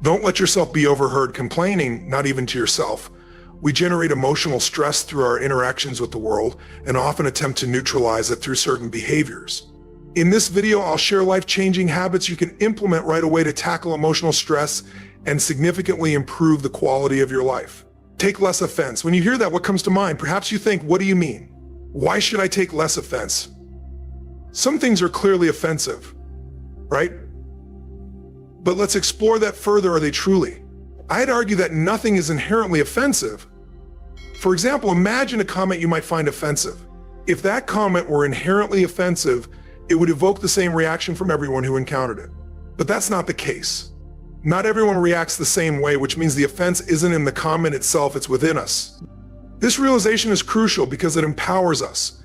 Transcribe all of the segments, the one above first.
Don't let yourself be overheard complaining, not even to yourself. We generate emotional stress through our interactions with the world and often attempt to neutralize it through certain behaviors. In this video, I'll share life-changing habits you can implement right away to tackle emotional stress and significantly improve the quality of your life. Take less offense. When you hear that, what comes to mind? Perhaps you think, what do you mean? Why should I take less offense? Some things are clearly offensive, right? But let's explore that further. Are they truly? I'd argue that nothing is inherently offensive. For example, imagine a comment you might find offensive. If that comment were inherently offensive, it would evoke the same reaction from everyone who encountered it. But that's not the case. Not everyone reacts the same way, which means the offense isn't in the comment itself, it's within us. This realization is crucial because it empowers us.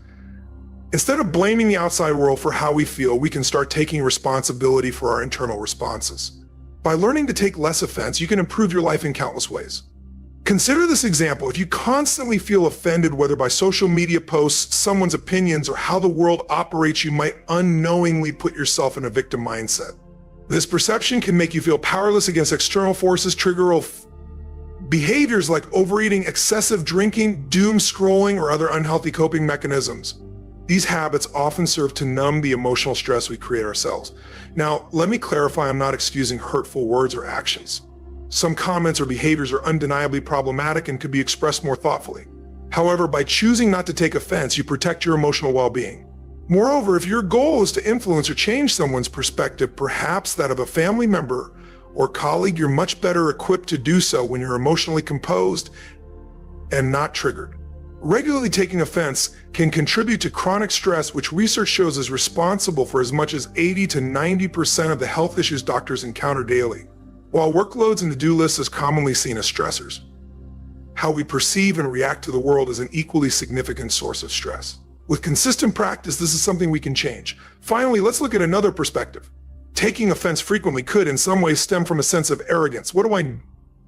Instead of blaming the outside world for how we feel, we can start taking responsibility for our internal responses. By learning to take less offense, you can improve your life in countless ways. Consider this example. If you constantly feel offended, whether by social media posts, someone's opinions, or how the world operates, you might unknowingly put yourself in a victim mindset. This perception can make you feel powerless against external forces, trigger behaviors like overeating, excessive drinking, doom scrolling, or other unhealthy coping mechanisms. These habits often serve to numb the emotional stress we create ourselves. Now, let me clarify, I'm not excusing hurtful words or actions. Some comments or behaviors are undeniably problematic and could be expressed more thoughtfully. However, by choosing not to take offense, you protect your emotional well-being. Moreover, if your goal is to influence or change someone's perspective, perhaps that of a family member or colleague, you're much better equipped to do so when you're emotionally composed and not triggered. Regularly taking offense can contribute to chronic stress, which research shows is responsible for as much as 80 to 90% of the health issues doctors encounter daily. While workloads and to-do lists is commonly seen as stressors, how we perceive and react to the world is an equally significant source of stress. With consistent practice, this is something we can change. Finally, let's look at another perspective. Taking offense frequently could, in some ways, stem from a sense of arrogance. What do I mean?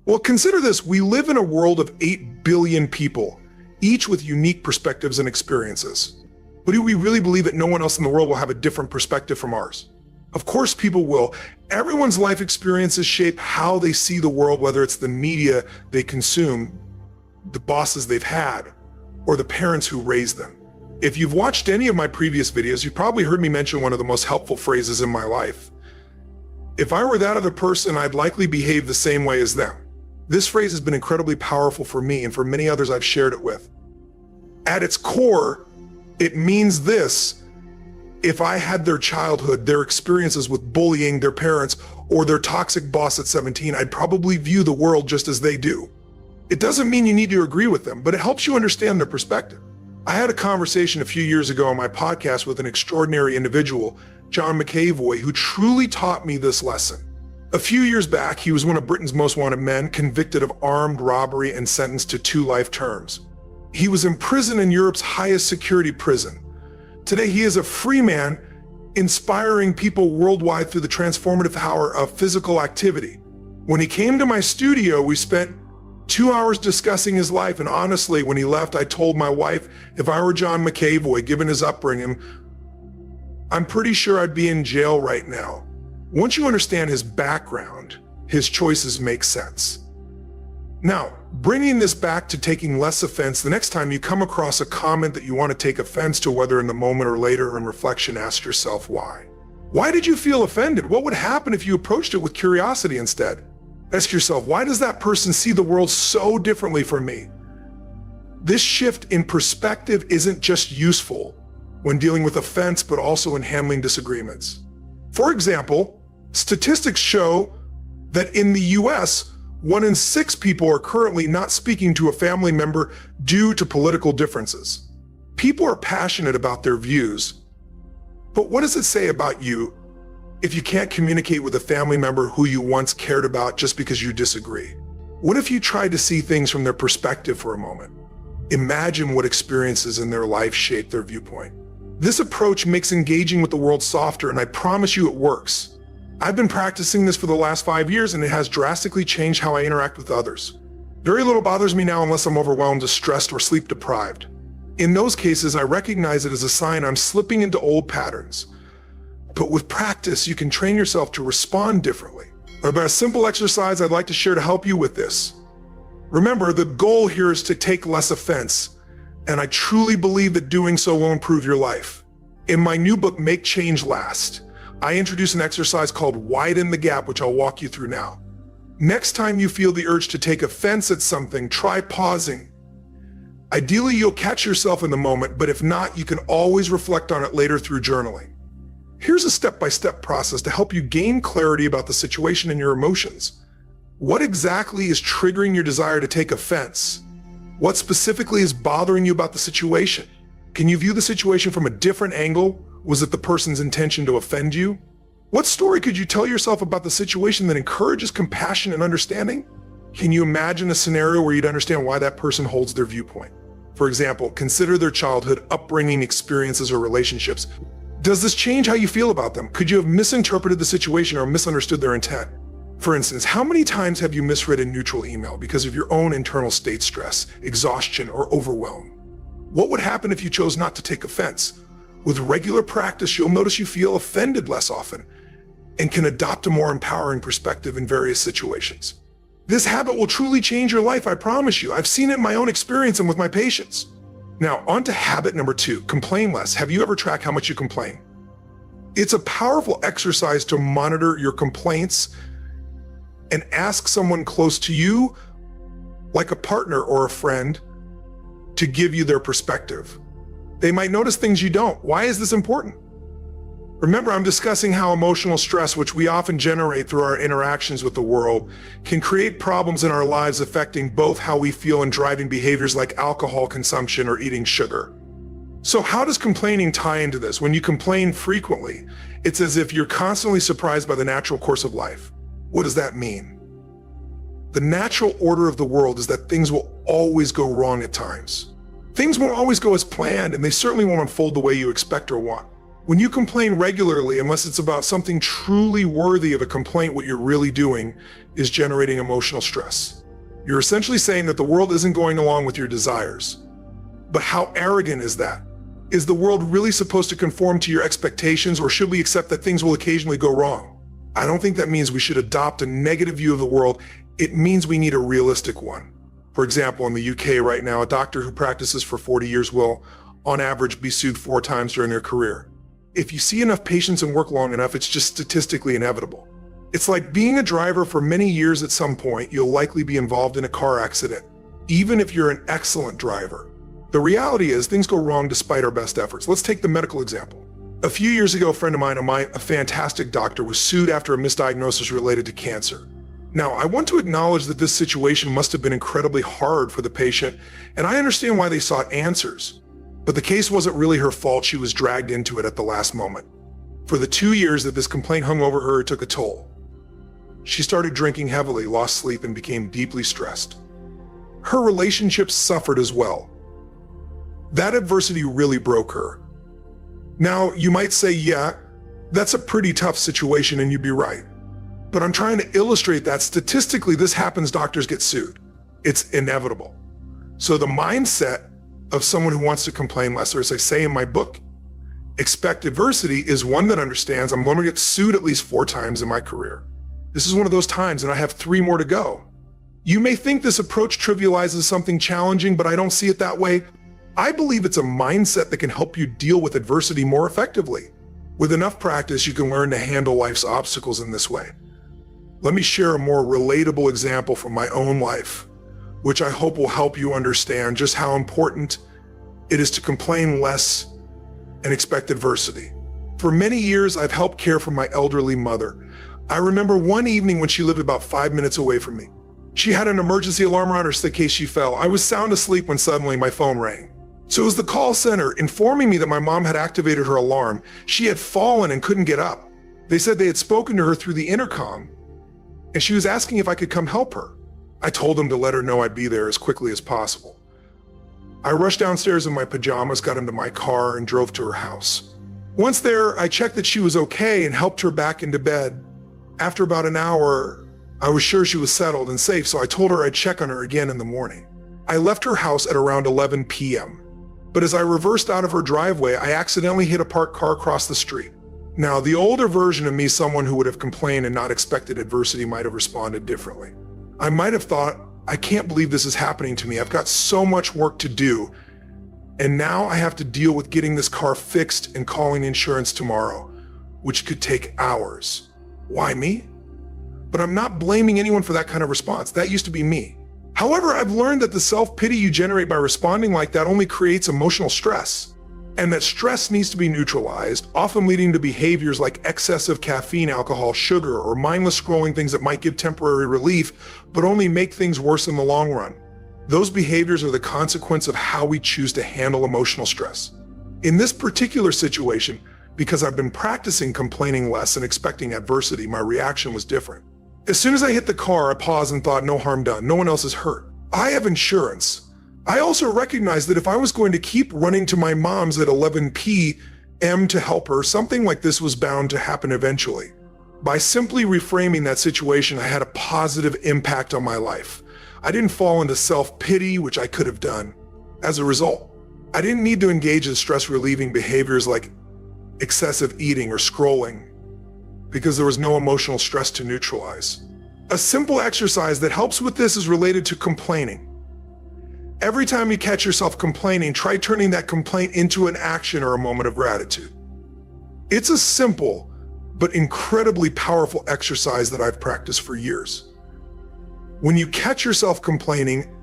Well, consider this. We live in a world of 8 billion people, each with unique perspectives and experiences. But do we really believe that no one else in the world will have a different perspective from ours? Of course people will. Everyone's life experiences shape how they see the world, whether it's the media they consume, the bosses they've had, or the parents who raised them. If you've watched any of my previous videos, you've probably heard me mention one of the most helpful phrases in my life. If I were that other person, I'd likely behave the same way as them. This phrase has been incredibly powerful for me and for many others I've shared it with. At its core, it means this: if I had their childhood, their experiences with bullying their parents, or their toxic boss at 17, I'd probably view the world just as they do. It doesn't mean you need to agree with them, but it helps you understand their perspective. I had a conversation a few years ago on my podcast with an extraordinary individual, John McAvoy, who truly taught me this lesson. A few years back, he was one of Britain's most wanted men, convicted of armed robbery and sentenced to 2 life terms. He was imprisoned in Europe's highest security prison. Today, he is a free man, inspiring people worldwide through the transformative power of physical activity. When he came to my studio, we spent 2 hours discussing his life, and honestly, when he left, I told my wife, if I were John McAvoy, given his upbringing, I'm pretty sure I'd be in jail right now. Once you understand his background, his choices make sense. Now, bringing this back to taking less offense, the next time you come across a comment that you want to take offense to, whether in the moment or later in reflection, ask yourself why. Why did you feel offended? What would happen if you approached it with curiosity instead? Ask yourself, why does that person see the world so differently from me? This shift in perspective isn't just useful when dealing with offense, but also in handling disagreements. For example, statistics show that in the US, 1 in 6 people are currently not speaking to a family member due to political differences. People are passionate about their views, but what does it say about you if you can't communicate with a family member who you once cared about just because you disagree? What if you tried to see things from their perspective for a moment? Imagine what experiences in their life shape their viewpoint. This approach makes engaging with the world softer, and I promise you it works. I've been practicing this for the last 5 years, and it has drastically changed how I interact with others. Very little bothers me now unless I'm overwhelmed, distressed, or sleep deprived. In those cases, I recognize it as a sign I'm slipping into old patterns. But with practice, you can train yourself to respond differently. About a simple exercise I'd like to share to help you with this. Remember, the goal here is to take less offense, and I truly believe that doing so will improve your life. In my new book, Make Change Last, I introduce an exercise called Widen the Gap, which I'll walk you through now. Next time you feel the urge to take offense at something, try pausing. Ideally, you'll catch yourself in the moment, but if not, you can always reflect on it later through journaling. Here's a step-by-step process to help you gain clarity about the situation and your emotions. What exactly is triggering your desire to take offense? What specifically is bothering you about the situation? Can you view the situation from a different angle? Was it the person's intention to offend you? What story could you tell yourself about the situation that encourages compassion and understanding? Can you imagine a scenario where you'd understand why that person holds their viewpoint? For example, consider their childhood, upbringing, experiences, or relationships. Does this change how you feel about them? Could you have misinterpreted the situation or misunderstood their intent? For instance, how many times have you misread a neutral email because of your own internal state stress, exhaustion, or overwhelm? What would happen if you chose not to take offense? With regular practice, you'll notice you feel offended less often and can adopt a more empowering perspective in various situations. This habit will truly change your life, I promise you. I've seen it in my own experience and with my patients. Now, on to habit number 2, complain less. Have you ever tracked how much you complain? It's a powerful exercise to monitor your complaints and ask someone close to you, like a partner or a friend, to give you their perspective. They might notice things you don't. Why is this important? Remember, I'm discussing how emotional stress, which we often generate through our interactions with the world, can create problems in our lives affecting both how we feel and driving behaviors like alcohol consumption or eating sugar. So how does complaining tie into this? When you complain frequently, it's as if you're constantly surprised by the natural course of life. What does that mean? The natural order of the world is that things will always go wrong at times. Things won't always go as planned, and they certainly won't unfold the way you expect or want. When you complain regularly, unless it's about something truly worthy of a complaint, what you're really doing is generating emotional stress. You're essentially saying that the world isn't going along with your desires. But how arrogant is that? Is the world really supposed to conform to your expectations, or should we accept that things will occasionally go wrong? I don't think that means we should adopt a negative view of the world. It means we need a realistic one. For example, in the UK right now, a doctor who practices for 40 years will, on average, be sued 4 times during their career. If you see enough patients and work long enough, it's just statistically inevitable. It's like being a driver for many years. At some point, you'll likely be involved in a car accident, even if you're an excellent driver. The reality is things go wrong despite our best efforts. Let's take the medical example. A few years ago, a friend of mine, a fantastic doctor, was sued after a misdiagnosis related to cancer. Now, I want to acknowledge that this situation must have been incredibly hard for the patient, and I understand why they sought answers. But the case wasn't really her fault. She was dragged into it at the last moment. For the 2 years that this complaint hung over her, it took a toll. She started drinking heavily, lost sleep, and became deeply stressed. Her relationships suffered as well. That adversity really broke her. Now, you might say, yeah, that's a pretty tough situation, and you'd be right. But I'm trying to illustrate that statistically this happens, doctors get sued. It's inevitable. So the mindset of someone who wants to complain less, or as I say in my book, expect adversity, is one that understands I'm going to get sued at least 4 times in my career. This is one of those times, and I have 3 more to go. You may think this approach trivializes something challenging, but I don't see it that way. I believe it's a mindset that can help you deal with adversity more effectively. With enough practice, you can learn to handle life's obstacles in this way. Let me share a more relatable example from my own life, which I hope will help you understand just how important it is to complain less and expect adversity. For many years, I've helped care for my elderly mother. I remember one evening when she lived about 5 minutes away from me. She had an emergency alarm around her in case she fell. I was sound asleep when suddenly my phone rang. So it was the call center informing me that my mom had activated her alarm. She had fallen and couldn't get up. They said they had spoken to her through the intercom, and she was asking if I could come help her. I told them to let her know I'd be there as quickly as possible. I rushed downstairs in my pajamas, got into my car, and drove to her house. Once there, I checked that she was okay and helped her back into bed. After about an hour, I was sure she was settled and safe, so I told her I'd check on her again in the morning. I left her house at around 11 p.m. But as I reversed out of her driveway, I accidentally hit a parked car across the street. Now, the older version of me, someone who would have complained and not expected adversity, might have responded differently. I might have thought, I can't believe this is happening to me. I've got so much work to do. And now I have to deal with getting this car fixed and calling insurance tomorrow, which could take hours. Why me? But I'm not blaming anyone for that kind of response. That used to be me. However, I've learned that the self-pity you generate by responding like that only creates emotional stress, and that stress needs to be neutralized, often leading to behaviors like excessive caffeine, alcohol, sugar, or mindless scrolling, things that might give temporary relief, but only make things worse in the long run. Those behaviors are the consequence of how we choose to handle emotional stress. In this particular situation, because I've been practicing complaining less and expecting adversity, my reaction was different. As soon as I hit the car, I paused and thought, no harm done, no one else is hurt. I have insurance. I also recognized that if I was going to keep running to my mom's at 11 p.m. to help her, something like this was bound to happen eventually. By simply reframing that situation, I had a positive impact on my life. I didn't fall into self-pity, which I could have done. As a result, I didn't need to engage in stress-relieving behaviors like excessive eating or scrolling, because there was no emotional stress to neutralize. A simple exercise that helps with this is related to complaining. Every time you catch yourself complaining, try turning that complaint into an action or a moment of gratitude. It's a simple but incredibly powerful exercise that I've practiced for years. When you catch yourself complaining,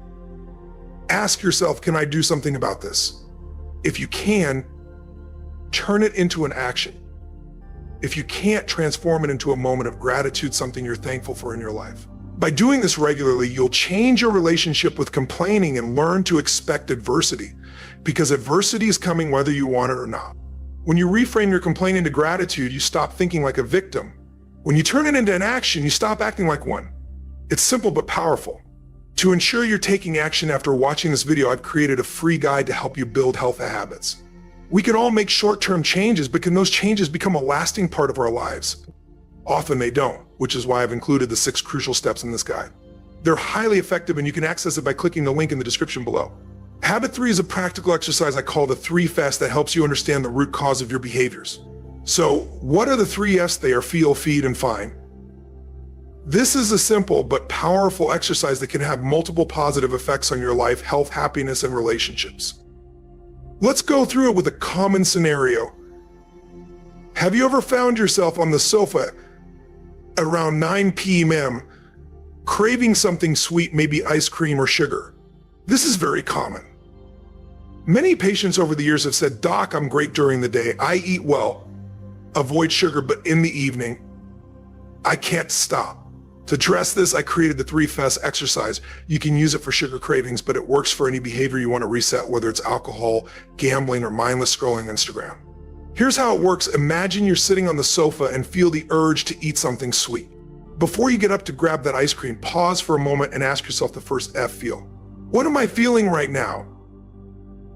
ask yourself, can I do something about this? If you can, turn it into an action. If you can't, transform it into a moment of gratitude, something you're thankful for in your life. By doing this regularly, you'll change your relationship with complaining and learn to expect adversity, because adversity is coming whether you want it or not. When you reframe your complaining to gratitude, you stop thinking like a victim. When you turn it into an action, you stop acting like one. It's simple but powerful. To ensure you're taking action after watching this video, I've created a free guide to help you build healthy habits. We can all make short-term changes, but can those changes become a lasting part of our lives? Often they don't, which is why I've included the 6 crucial steps in this guide. They're highly effective, and you can access it by clicking the link in the description below. Habit 3 is a practical exercise I call the 3 Fs that helps you understand the root cause of your behaviors. So what are the 3 Fs? They are feel, feed, and find. This is a simple but powerful exercise that can have multiple positive effects on your life, health, happiness, and relationships. Let's go through it with a common scenario. Have you ever found yourself on the sofa around 9 p.m. craving something sweet, maybe ice cream or sugar? This is very common. Many patients over the years have said, Doc, I'm great during the day. I eat well, avoid sugar, but in the evening, I can't stop. To address this, I created the 3 Fs exercise. You can use it for sugar cravings, but it works for any behavior you want to reset, whether it's alcohol, gambling, or mindless scrolling Instagram. Here's how it works. Imagine you're sitting on the sofa and feel the urge to eat something sweet. Before you get up to grab that ice cream, pause for a moment and ask yourself the first F feel. What am I feeling right now?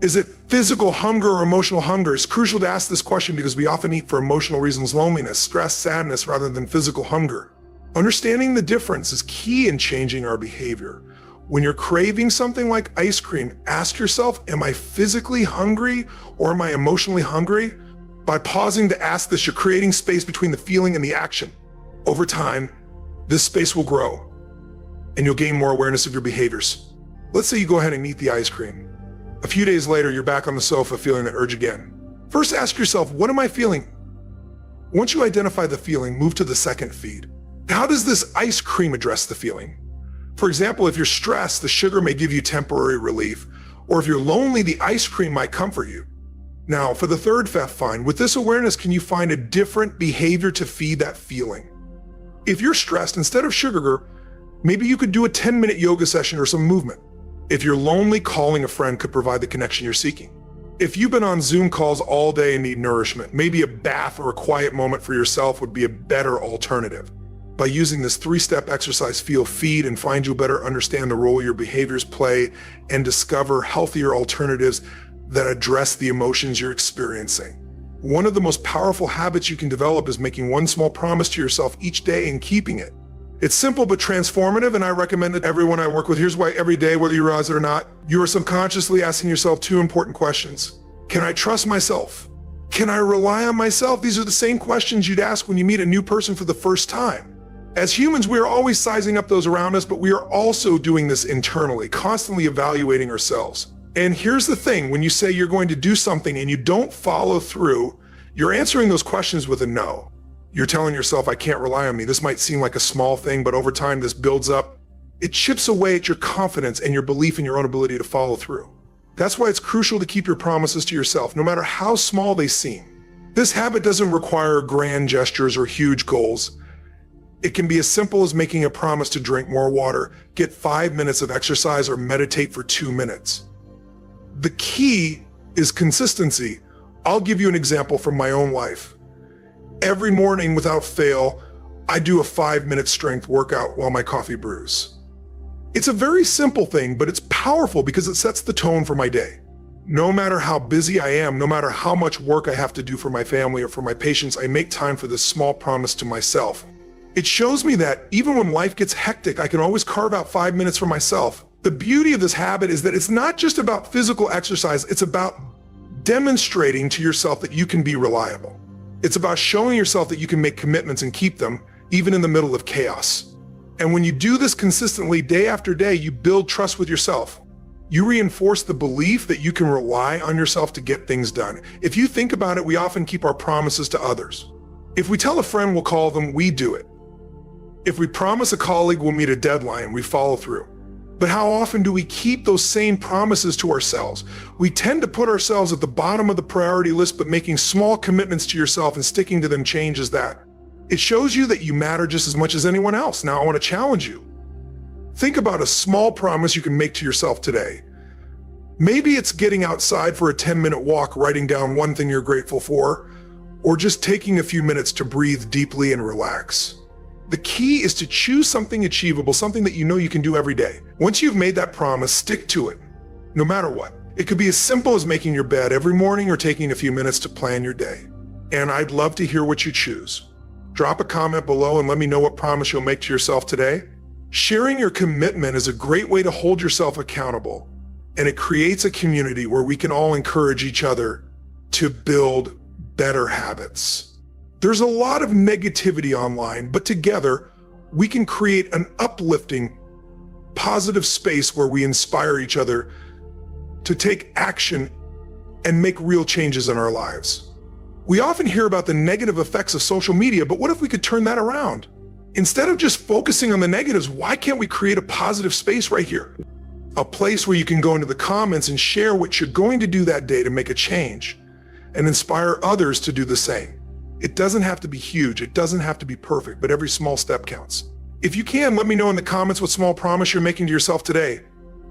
Is it physical hunger or emotional hunger? It's crucial to ask this question because we often eat for emotional reasons, loneliness, stress, sadness, rather than physical hunger. Understanding the difference is key in changing our behavior. When you're craving something like ice cream, ask yourself, am I physically hungry or am I emotionally hungry? By pausing to ask this, you're creating space between the feeling and the action. Over time, this space will grow and you'll gain more awareness of your behaviors. Let's say you go ahead and eat the ice cream. A few days later, you're back on the sofa feeling the urge again. First, ask yourself, what am I feeling? Once you identify the feeling, move to the second feed. How does this ice cream address the feeling? For example, if you're stressed, the sugar may give you temporary relief, or if you're lonely, the ice cream might comfort you. Now, for the third F, find. With this awareness, can you find a different behavior to feed that feeling? If you're stressed, instead of sugar, maybe you could do a 10-minute yoga session or some movement. If you're lonely, calling a friend could provide the connection you're seeking. If you've been on Zoom calls all day and need nourishment, maybe a bath or a quiet moment for yourself would be a better alternative. By using this 3-step exercise, feel, feed, and find, you'll better understand the role your behaviors play and discover healthier alternatives that address the emotions you're experiencing. One of the most powerful habits you can develop is making one small promise to yourself each day and keeping it. It's simple but transformative, and I recommend it to everyone I work with. Here's why: every day, whether you realize it or not, you are subconsciously asking yourself 2 important questions. Can I trust myself? Can I rely on myself? These are the same questions you'd ask when you meet a new person for the first time. As humans, we are always sizing up those around us, but we are also doing this internally, constantly evaluating ourselves. And here's the thing, when you say you're going to do something and you don't follow through, you're answering those questions with a no. You're telling yourself, I can't rely on me. This might seem like a small thing, but over time this builds up. It chips away at your confidence and your belief in your own ability to follow through. That's why it's crucial to keep your promises to yourself, no matter how small they seem. This habit doesn't require grand gestures or huge goals. It can be as simple as making a promise to drink more water, get 5 minutes of exercise, or meditate for 2 minutes. The key is consistency. I'll give you an example from my own life. Every morning without fail, I do a 5-minute strength workout while my coffee brews. It's a very simple thing, but it's powerful because it sets the tone for my day. No matter how busy I am, no matter how much work I have to do for my family or for my patients, I make time for this small promise to myself. It shows me that even when life gets hectic, I can always carve out 5 minutes for myself. The beauty of this habit is that it's not just about physical exercise, it's about demonstrating to yourself that you can be reliable. It's about showing yourself that you can make commitments and keep them, even in the middle of chaos. And when you do this consistently day after day, you build trust with yourself. You reinforce the belief that you can rely on yourself to get things done. If you think about it, we often keep our promises to others. If we tell a friend we'll call them, we do it. If we promise a colleague we'll meet a deadline, we follow through. But how often do we keep those same promises to ourselves? We tend to put ourselves at the bottom of the priority list, but making small commitments to yourself and sticking to them changes that. It shows you that you matter just as much as anyone else. Now I want to challenge you. Think about a small promise you can make to yourself today. Maybe it's getting outside for a 10-minute walk, writing down one thing you're grateful for, or just taking a few minutes to breathe deeply and relax. The key is to choose something achievable, something that you know you can do every day. Once you've made that promise, stick to it, no matter what. It could be as simple as making your bed every morning or taking a few minutes to plan your day. And I'd love to hear what you choose. Drop a comment below and let me know what promise you'll make to yourself today. Sharing your commitment is a great way to hold yourself accountable, and it creates a community where we can all encourage each other to build better habits. There's a lot of negativity online, but together we can create an uplifting, positive space where we inspire each other to take action and make real changes in our lives. We often hear about the negative effects of social media, but what if we could turn that around? Instead of just focusing on the negatives, why can't we create a positive space right here? A place where you can go into the comments and share what you're going to do that day to make a change and inspire others to do the same. It doesn't have to be huge, it doesn't have to be perfect, but every small step counts. If you can, let me know in the comments what small promise you're making to yourself today.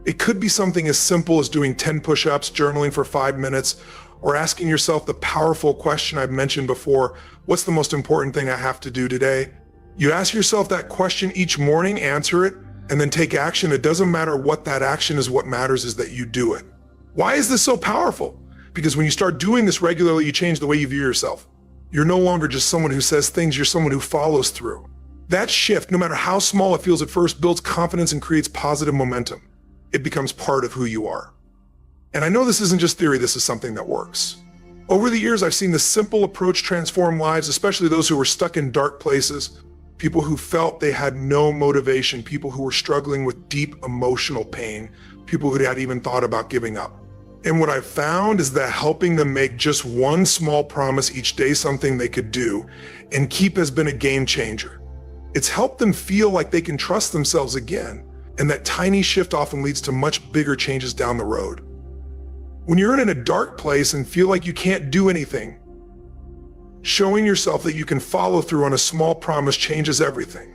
It could be something as simple as doing 10 push-ups, journaling for 5 minutes, or asking yourself the powerful question I've mentioned before, what's the most important thing I have to do today? You ask yourself that question each morning, answer it, and then take action. It doesn't matter what that action is, what matters is that you do it. Why is this so powerful? Because when you start doing this regularly, you change the way you view yourself. You're no longer just someone who says things, you're someone who follows through. That shift, no matter how small it feels at first, builds confidence and creates positive momentum. It becomes part of who you are. And I know this isn't just theory, this is something that works. Over the years, I've seen this simple approach transform lives, especially those who were stuck in dark places, people who felt they had no motivation, people who were struggling with deep emotional pain, people who had even thought about giving up. And what I've found is that helping them make just one small promise each day, something they could do and keep, has been a game changer. It's helped them feel like they can trust themselves again, and that tiny shift often leads to much bigger changes down the road. When you're in a dark place and feel like you can't do anything, showing yourself that you can follow through on a small promise changes everything.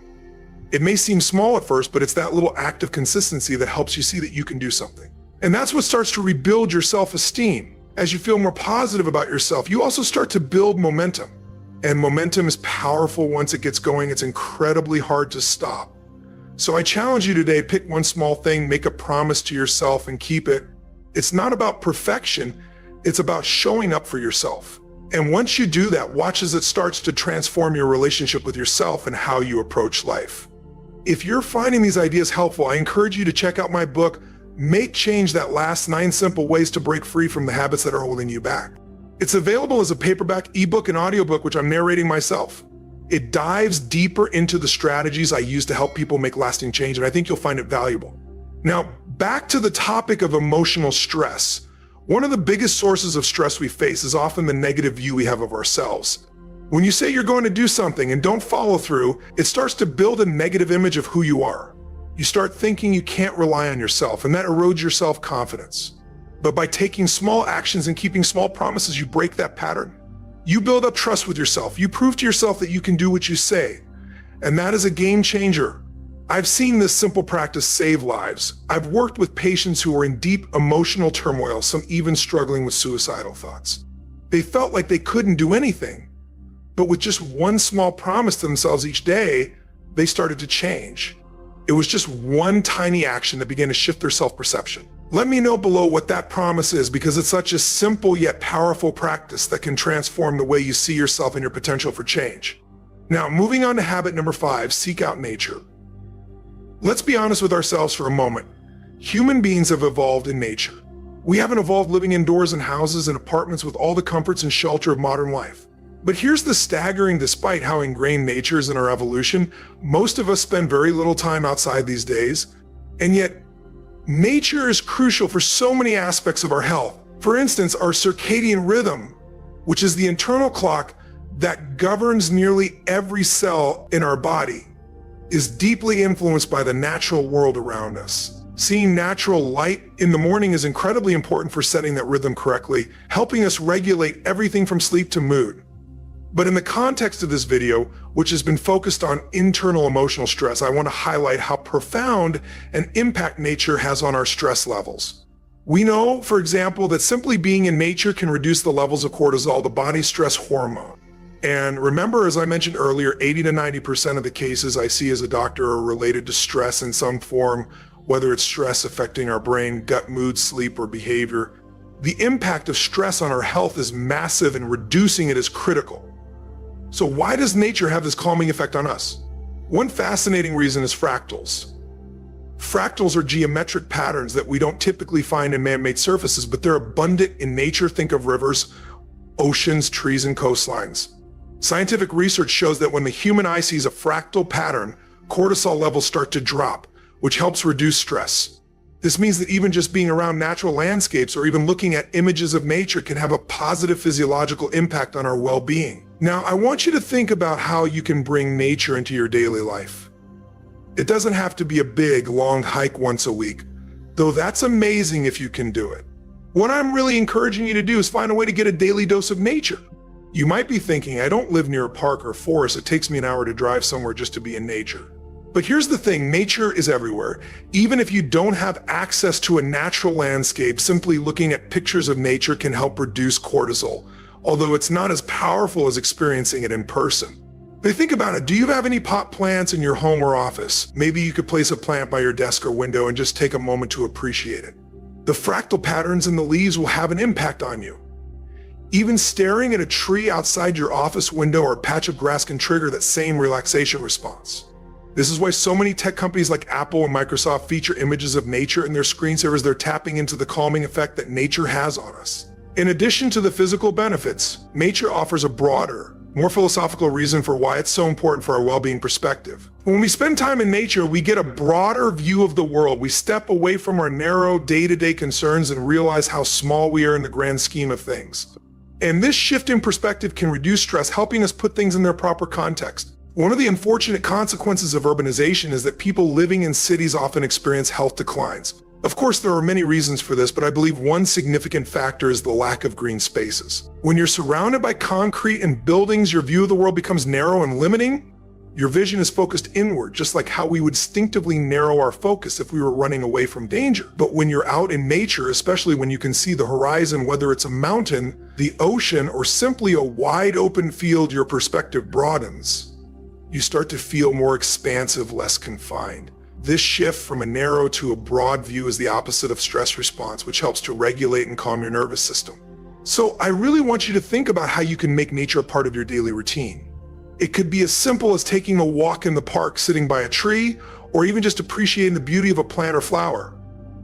It may seem small at first, but it's that little act of consistency that helps you see that you can do something. And that's what starts to rebuild your self-esteem. As you feel more positive about yourself, you also start to build momentum. And momentum is powerful once it gets going. It's incredibly hard to stop. So I challenge you today, pick one small thing, make a promise to yourself and keep it. It's not about perfection, it's about showing up for yourself. And once you do that, watch as it starts to transform your relationship with yourself and how you approach life. If you're finding these ideas helpful, I encourage you to check out my book, Make Change That Lasts: 9 Simple Ways to Break Free from the Habits That Are Holding You Back. It's available as a paperback, ebook, and audiobook, which I'm narrating myself. It dives deeper into the strategies I use to help people make lasting change, and I think you'll find it valuable. Now, back to the topic of emotional stress. One of the biggest sources of stress we face is often the negative view we have of ourselves. When you say you're going to do something and don't follow through, it starts to build a negative image of who you are. You start thinking you can't rely on yourself, and that erodes your self-confidence. But by taking small actions and keeping small promises, you break that pattern. You build up trust with yourself. You prove to yourself that you can do what you say. And that is a game changer. I've seen this simple practice save lives. I've worked with patients who are in deep emotional turmoil, some even struggling with suicidal thoughts. They felt like they couldn't do anything. But with just one small promise to themselves each day, they started to change. It was just one tiny action that began to shift their self-perception. Let me know below what that promise is, because it's such a simple yet powerful practice that can transform the way you see yourself and your potential for change. Now, moving on to habit number 5, seek out nature. Let's be honest with ourselves for a moment. Human beings have evolved in nature. We haven't evolved living indoors in houses and apartments with all the comforts and shelter of modern life. But here's the staggering, despite how ingrained nature is in our evolution, most of us spend very little time outside these days, and yet nature is crucial for so many aspects of our health. For instance, our circadian rhythm, which is the internal clock that governs nearly every cell in our body, is deeply influenced by the natural world around us. Seeing natural light in the morning is incredibly important for setting that rhythm correctly, helping us regulate everything from sleep to mood. But in the context of this video, which has been focused on internal emotional stress, I want to highlight how profound an impact nature has on our stress levels. We know, for example, that simply being in nature can reduce the levels of cortisol, the body's stress hormone. And remember, as I mentioned earlier, 80 to 90% of the cases I see as a doctor are related to stress in some form, whether it's stress affecting our brain, gut, mood, sleep, or behavior. The impact of stress on our health is massive, and reducing it is critical. So why does nature have this calming effect on us? One fascinating reason is fractals. Fractals are geometric patterns that we don't typically find in man-made surfaces, but they're abundant in nature. Think of rivers, oceans, trees, and coastlines. Scientific research shows that when the human eye sees a fractal pattern, cortisol levels start to drop, which helps reduce stress. This means that even just being around natural landscapes or even looking at images of nature can have a positive physiological impact on our well-being. Now, I want you to think about how you can bring nature into your daily life. It doesn't have to be a big, long hike once a week, though that's amazing if you can do it. What I'm really encouraging you to do is find a way to get a daily dose of nature. You might be thinking, I don't live near a park or forest. It takes me an hour to drive somewhere just to be in nature. But here's the thing, nature is everywhere. Even if you don't have access to a natural landscape, simply looking at pictures of nature can help reduce cortisol, although it's not as powerful as experiencing it in person. But think about it, do you have any pot plants in your home or office? Maybe you could place a plant by your desk or window and just take a moment to appreciate it. The fractal patterns in the leaves will have an impact on you. Even staring at a tree outside your office window or a patch of grass can trigger that same relaxation response. This is why so many tech companies like Apple and Microsoft feature images of nature in their screensavers. They're tapping into the calming effect that nature has on us. In addition to the physical benefits, nature offers a broader, more philosophical reason for why it's so important for our well-being perspective. When we spend time in nature, we get a broader view of the world. We step away from our narrow day-to-day concerns and realize how small we are in the grand scheme of things. And this shift in perspective can reduce stress, helping us put things in their proper context. One of the unfortunate consequences of urbanization is that people living in cities often experience health declines. Of course, there are many reasons for this, but I believe one significant factor is the lack of green spaces. When you're surrounded by concrete and buildings, your view of the world becomes narrow and limiting. Your vision is focused inward, just like how we would instinctively narrow our focus if we were running away from danger. But when you're out in nature, especially when you can see the horizon, whether it's a mountain, the ocean, or simply a wide open field, your perspective broadens. You start to feel more expansive, less confined. This shift from a narrow to a broad view is the opposite of stress response, which helps to regulate and calm your nervous system. So I really want you to think about how you can make nature a part of your daily routine. It could be as simple as taking a walk in the park, sitting by a tree, or even just appreciating the beauty of a plant or flower.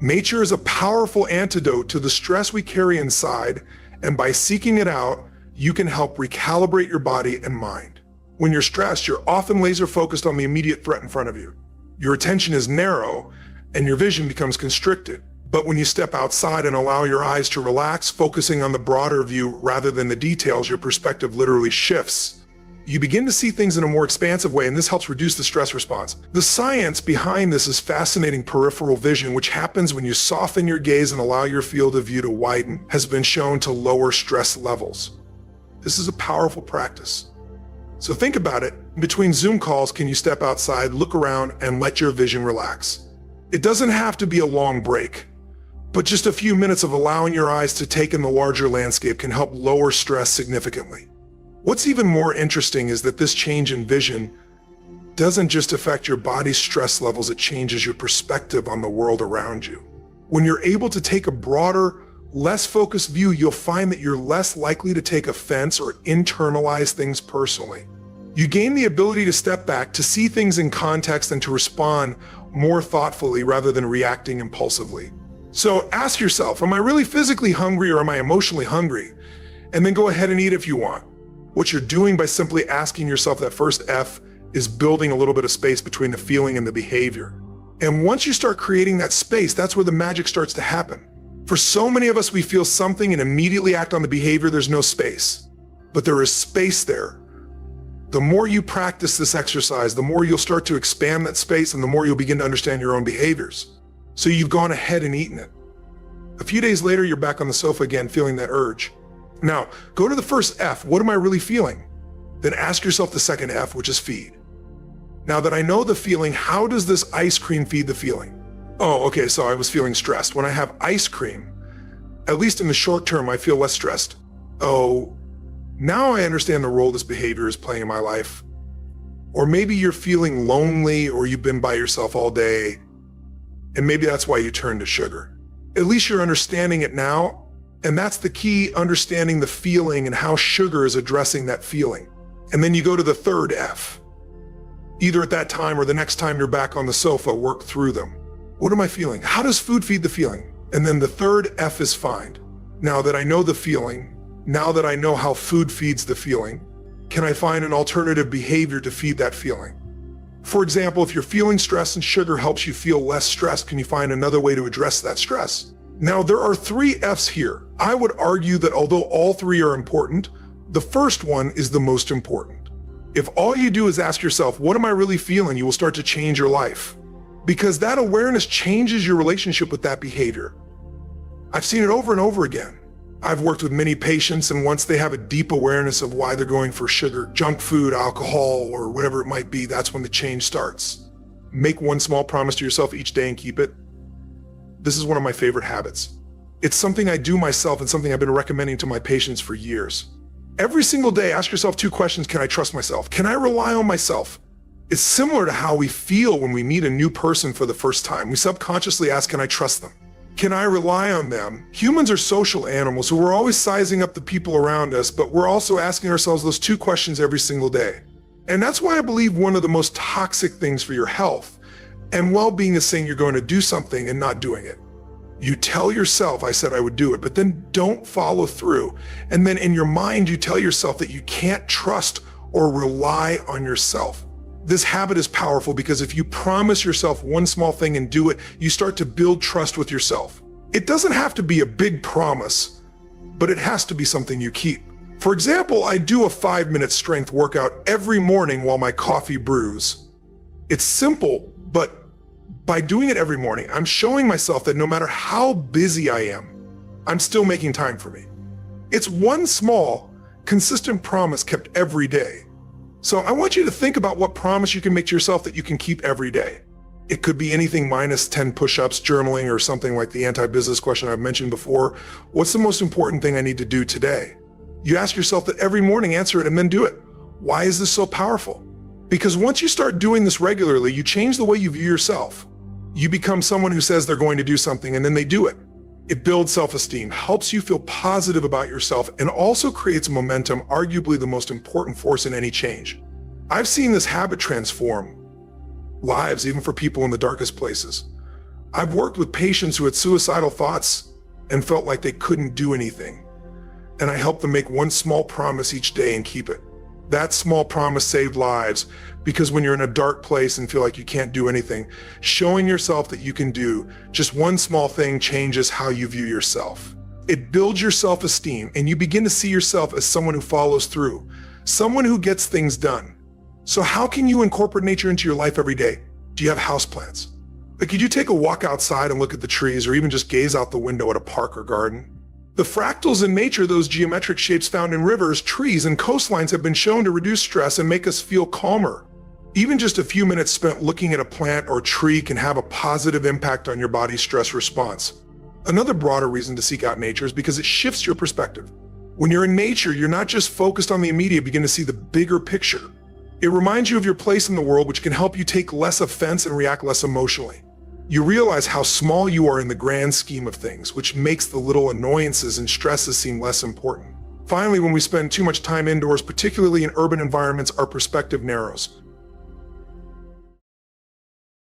Nature is a powerful antidote to the stress we carry inside, And by seeking it out, you can help recalibrate your body and mind. When you're stressed, you're often laser focused on the immediate threat in front of you. Your attention is narrow and your vision becomes constricted. But when you step outside and allow your eyes to relax, focusing on the broader view rather than the details, your perspective literally shifts. You begin to see things in a more expansive way, and this helps reduce the stress response. The science behind this is fascinating. Peripheral vision, which happens when you soften your gaze and allow your field of view to widen, has been shown to lower stress levels. This is a powerful practice. So think about it. Between Zoom calls, can you step outside, look around, and let your vision relax? It doesn't have to be a long break, but just a few minutes of allowing your eyes to take in the larger landscape can help lower stress significantly. What's even more interesting is that this change in vision doesn't just affect your body's stress levels, it changes your perspective on the world around you. When you're able to take a broader, less focused view, you'll find that you're less likely to take offense or internalize things personally. You gain the ability to step back, to see things in context, and to respond more thoughtfully rather than reacting impulsively. So ask yourself, am I really physically hungry or am I emotionally hungry? And then go ahead and eat if you want. What you're doing by simply asking yourself that first F is building a little bit of space between the feeling and the behavior. And once you start creating that space, that's where the magic starts to happen. For so many of us, we feel something and immediately act on the behavior. There's no space, but there is space there. The more you practice this exercise, the more you'll start to expand that space and the more you'll begin to understand your own behaviors. So you've gone ahead and eaten it. A few days later, you're back on the sofa again, feeling that urge. Now, go to the first F, what am I really feeling? Then ask yourself the second F, which is feed. Now that I know the feeling, how does this ice cream feed the feeling? Oh, okay, so I was feeling stressed. When I have ice cream, at least in the short term, I feel less stressed. Oh, now I understand the role this behavior is playing in my life. Or maybe you're feeling lonely or you've been by yourself all day, and maybe that's why you turn to sugar. At least you're understanding it now. And that's the key, understanding the feeling and how sugar is addressing that feeling. And then you go to the third F. Either at that time or the next time you're back on the sofa, work through them. What am I feeling? How does food feed the feeling? And then the third F is find. Now that I know the feeling, now that I know how food feeds the feeling, can I find an alternative behavior to feed that feeling? For example, if you're feeling stress and sugar helps you feel less stressed, can you find another way to address that stress? Now, there are three F's here. I would argue that although all three are important, the first one is the most important. If all you do is ask yourself, what am I really feeling? You will start to change your life. Because that awareness changes your relationship with that behavior. I've seen it over and over again. I've worked with many patients, and once they have a deep awareness of why they're going for sugar, junk food, alcohol, or whatever it might be, that's when the change starts. Make one small promise to yourself each day and keep it. This is one of my favorite habits. It's something I do myself and something I've been recommending to my patients for years. Every single day, ask yourself two questions. Can I trust myself? Can I rely on myself? It's similar to how we feel when we meet a new person for the first time. We subconsciously ask, can I trust them? Can I rely on them? Humans are social animals, so we're always sizing up the people around us, but we're also asking ourselves those two questions every single day. And that's why I believe one of the most toxic things for your health and well-being is saying you're going to do something and not doing it. You tell yourself, I said I would do it, but then don't follow through. And then in your mind, you tell yourself that you can't trust or rely on yourself. This habit is powerful because if you promise yourself one small thing and do it, you start to build trust with yourself. It doesn't have to be a big promise, but it has to be something you keep. For example, I do a 5-minute strength workout every morning while my coffee brews. It's simple, but by doing it every morning, I'm showing myself that no matter how busy I am, I'm still making time for me. It's one small, consistent promise kept every day. So I want you to think about what promise you can make to yourself that you can keep every day. It could be anything minus 10 push-ups, journaling, or something like the anti-business question I've mentioned before. What's the most important thing I need to do today? You ask yourself that every morning, answer it, and then do it. Why is this so powerful? Because once you start doing this regularly, you change the way you view yourself. You become someone who says they're going to do something and then they do it. It builds self-esteem, helps you feel positive about yourself, and also creates momentum, arguably the most important force in any change. I've seen this habit transform lives, even for people in the darkest places. I've worked with patients who had suicidal thoughts and felt like they couldn't do anything. and I help them make one small promise each day and keep it. That small promise saved lives, because when you're in a dark place and feel like you can't do anything, showing yourself that you can do just one small thing changes how you view yourself. It builds your self-esteem, and you begin to see yourself as someone who follows through, someone who gets things done. So how can you incorporate nature into your life every day? Do you have houseplants? Like, could you take a walk outside and look at the trees, or even just gaze out the window at a park or garden? The fractals in nature, those geometric shapes found in rivers, trees, and coastlines, have been shown to reduce stress and make us feel calmer. Even just a few minutes spent looking at a plant or tree can have a positive impact on your body's stress response. Another broader reason to seek out nature is because it shifts your perspective. When you're in nature, you're not just focused on the immediate, begin to see the bigger picture. It reminds you of your place in the world, which can help you take less offense and react less emotionally. You realize how small you are in the grand scheme of things, which makes the little annoyances and stresses seem less important. Finally, when we spend too much time indoors, particularly in urban environments, our perspective narrows.